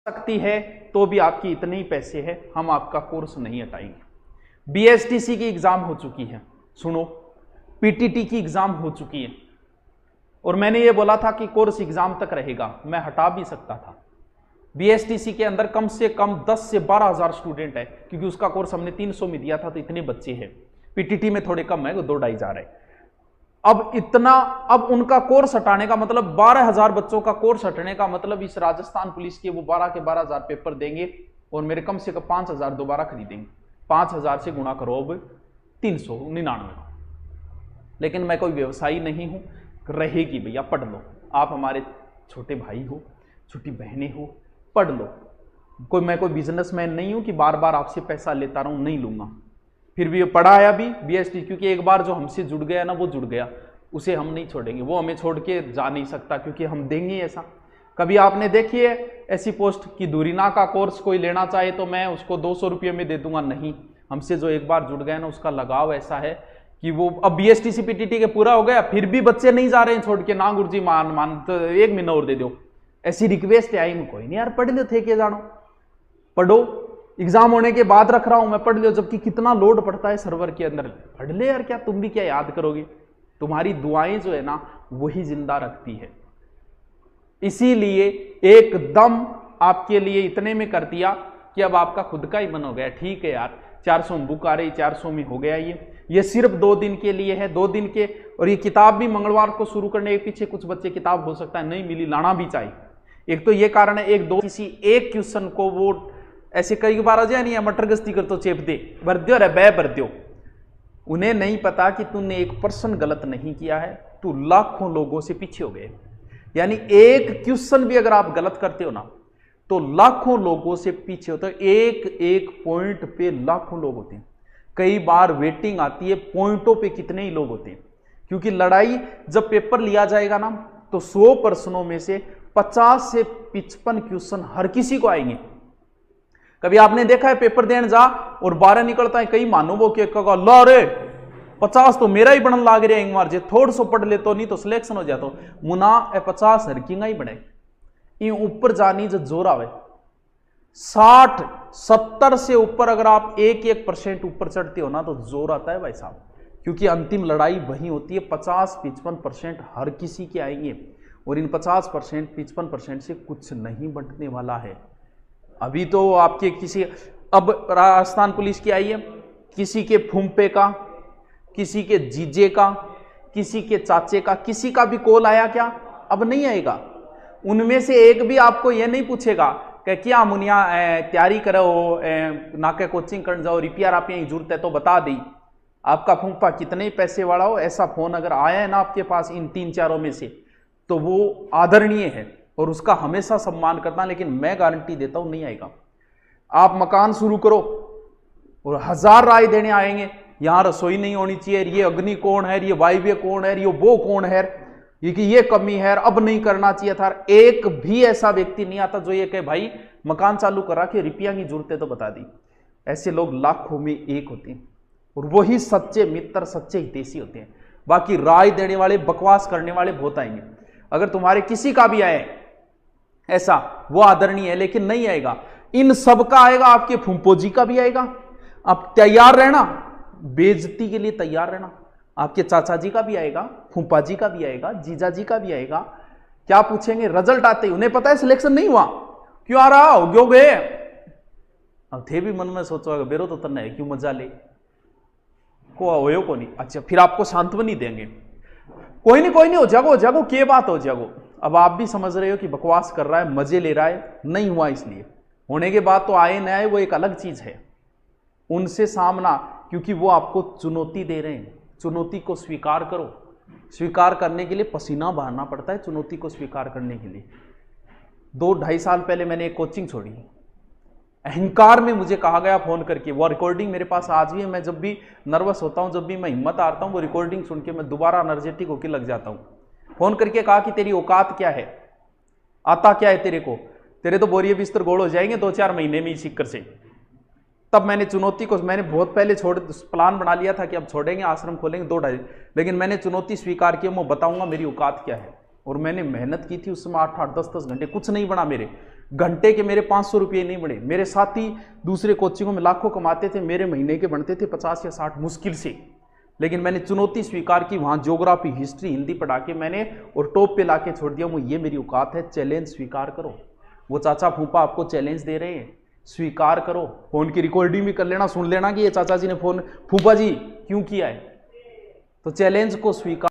सकती है तो भी आपकी इतने ही पैसे हैं, हम आपका कोर्स नहीं हटाएंगे। बीएसटीसी की एग्जाम हो चुकी है, सुनो, पीटीटी की एग्जाम हो चुकी है, और मैंने ये बोला था कि कोर्स एग्जाम तक रहेगा, मैं हटा भी सकता था। बीएसटीसी के अंदर कम से कम 10 से 12 हज़ार स्टूडेंट है, क्योंकि उसका कोर्स हमने 300 में दिया था, तो इतने बच्चे हैं। पीटीटी में थोड़े कम है, वो 2-2.5 है। अब उनका कोर्स हटाने का मतलब 12,000 बच्चों का कोर्स हटने का मतलब इस राजस्थान पुलिस के वो 12 के 12,000 पेपर देंगे और मेरे कम से कम 5,000 दोबारा खरीदेंगे। 5,000 से गुणा करो अब 399। लेकिन मैं कोई व्यवसायी नहीं हूं, रहेगी भैया, पढ़ लो। आप हमारे छोटे भाई हो, छोटी बहनें हो, पढ़ लो। मैं कोई बिजनेसमैन नहीं हूं कि बार बार आपसे पैसा लेता रहूं, नहीं लूंगा। फिर भी पढ़ाया भी बीएसटी, क्योंकि एक बार जो हमसे जुड़ गया ना, वो जुड़ गया, उसे हम नहीं छोड़ेंगे। वो हमें छोड़ के जा नहीं सकता, क्योंकि हम देंगे ऐसा। कभी आपने देखी है ऐसी पोस्ट कि दूरीना का कोर्स कोई लेना चाहे तो मैं उसको 200 रुपये में दे दूंगा? नहीं। हमसे जो एक बार जुड़ गया ना, उसका लगाव ऐसा है कि वो अब बीएसटीसी पीटीटी के पूरा हो गया, फिर भी बच्चे नहीं जा रहे हैं छोड़ के, ना गुरुजी मान तो 1 महीना और दे दो। ऐसी रिक्वेस्ट आई में, कोई नहीं यार, पढ़ लो, थे के जानो, पढ़ो। एग्जाम होने के बाद रख रहा हूं मैं, पढ़ लो। जबकि कितना लोड पड़ता है सर्वर के अंदर, पढ़ ले यार, क्या तुम भी क्या याद करोगे? तुम्हारी दुआएं जो है ना, वही जिंदा रखती है। इसीलिए एकदम आपके लिए इतने में कर दिया कि अब आपका खुद का ही मन हो गया, ठीक है यार 400 बुक आ रही, 400 में हो गया। ये सिर्फ 2 दिन के लिए है, 2 दिन के। और ये किताब भी मंगलवार को शुरू करने के पीछे कुछ बच्चे किताब हो सकता है नहीं मिली, लाना भी चाहिए। एक तो ये कारण है, एक दो किसी एक क्वेश्चन को वो ऐसे कई बार आ जाए नहीं है, मटर गश्ती कर तो चेप दे, भर दो रे बै भर दो। उन्हें नहीं पता कि तूने 1% गलत नहीं किया है, तू लाखों लोगों से पीछे हो गए। यानी एक क्वेश्चन भी अगर आप गलत करते हो ना, तो लाखों लोगों से पीछे होते हो। एक एक पॉइंट पे लाखों लोग होते हैं। कई बार वेटिंग आती है, पॉइंटों पे कितने ही लोग होते हैं। क्योंकि लड़ाई, जब पेपर लिया जाएगा ना, तो 100 प्रश्नों में से 50 से 55 क्वेश्चन हर किसी को आएंगे। कभी आपने देखा है पेपर देने जा और 12 निकलता है, कई मानो वो के ला रे 50 तो मेरा ही बनन लाग रहा है, एक बार जे थोड़ा सो पढ़ ले तो नहीं तो सिलेक्शन हो जाता। मुना 50 हरकिंगा ही बने। ये ऊपर जानी जो जोर आवे 60-70 से ऊपर, अगर आप 1% ऊपर चढ़ते हो ना, तो जोर आता है भाई साहब। क्योंकि अंतिम लड़ाई वही होती है। 50-55% हर किसी के आएंगे, और इन 50%-55% से कुछ नहीं बंटने वाला है। अभी तो आपके किसी, अब राजस्थान पुलिस की आई है, किसी के फूंपे का, किसी के जीजे का, किसी के चाचे का, किसी का भी कॉल आया क्या? अब नहीं आएगा। उनमें से एक भी आपको यह नहीं पूछेगा कि क्या मुनिया तैयारी करो, नाके कोचिंग करने जाओ, रिपेयर आप यही जरूरत है तो बता दी। आपका फूंपा कितने पैसे वाला हो, ऐसा फोन अगर आया है ना आपके पास इन 3-4 में से, तो वो आदरणीय है और उसका हमेशा सम्मान करना। लेकिन मैं गारंटी देता हूं नहीं आएगा। आप मकान शुरू करो और 1000 राय देने आएंगे, यहां रसोई नहीं होनी चाहिए, ये अग्नि कौन है, ये वायव्य कौन है, ये वो कौन है, ये कमी है, अब नहीं करना चाहिए था। एक भी ऐसा व्यक्ति नहीं आता जो ये कहे भाई मकान चालू करा के रुपया की जरूरत है तो बता दी। ऐसे लोग लाखों में एक होते हैं, और वही सच्चे मित्र, सच्चे हितैषी होते हैं। बाकी राय देने वाले, बकवास करने वाले बहुत आएंगे। अगर तुम्हारे किसी का भी आए ऐसा, वो आदरणीय है, लेकिन नहीं आएगा। इन सब का आएगा, आपके फूंपोजी का भी आएगा। आप तैयार रहना, बेइज्जती के लिए तैयार रहना। आपके चाचा जी का भी आएगा, फूंपा जी का भी आएगा, जीजा जी का भी आएगा। क्या पूछेंगे? रिजल्ट आते ही उन्हें पता है सिलेक्शन नहीं हुआ, क्यों आ रहा हो, क्यों गए? अब थे भी मन में सोचो बेरो तो तन्ना है, क्यों मजा ले को हो को नहीं। अच्छा, फिर आपको सांत्वनी देंगे, कोई नहीं हो जागो जागो, के बात हो जागो। अब आप भी समझ रहे हो कि बकवास कर रहा है, मजे ले रहा है, नहीं हुआ इसलिए। होने के बाद तो आए न आए वो एक अलग चीज है। उनसे सामना, क्योंकि वो आपको चुनौती दे रहे हैं। चुनौती को स्वीकार करो। स्वीकार करने के लिए पसीना बहाना पड़ता है, चुनौती को स्वीकार करने के लिए। 2-2.5 साल पहले मैंने एक कोचिंग छोड़ी, अहंकार में मुझे कहा गया फोन करके, वो रिकॉर्डिंग मेरे पास आज भी है। मैं जब भी नर्वस होता हूं, जब भी मैं हिम्मत हारता हूं, वो रिकॉर्डिंग सुन के मैं दोबारा एनर्जेटिक होकर लग जाता हूं। फोन करके कहा कि तेरी औकात क्या है, आता क्या है तेरे को, तेरे तो बोरिए बिस्तर गोड़ हो जाएंगे 2-4 महीने में इस चक्कर से। तब मैंने चुनौती को, मैंने बहुत पहले प्लान बना लिया था कि अब छोड़ेंगे, आश्रम खोलेंगे 2-2.5, लेकिन मैंने चुनौती स्वीकार की, मैं बताऊंगा मेरी औकात क्या है। और मैंने मेहनत की थी उस समय 8-8, 10-10 घंटे, कुछ नहीं बना मेरे। घंटे के मेरे 500 रुपये नहीं बढ़े। मेरे साथी दूसरे कोचिंगों में लाखों कमाते थे, मेरे महीने के बनते थे 50 या 60 मुश्किल से। लेकिन मैंने चुनौती स्वीकार की, वहां ज्योग्राफी, हिस्ट्री, हिंदी पढ़ा के मैंने और टॉप पे लाके छोड़ दिया। वो ये मेरी औकात है, चैलेंज स्वीकार करो। वो चाचा फूफा आपको चैलेंज दे रहे हैं, स्वीकार करो। फोन की रिकॉर्डिंग भी कर लेना, सुन लेना कि ये चाचा जी ने फोन फूफा जी क्यों किया है। तो चैलेंज को स्वीकार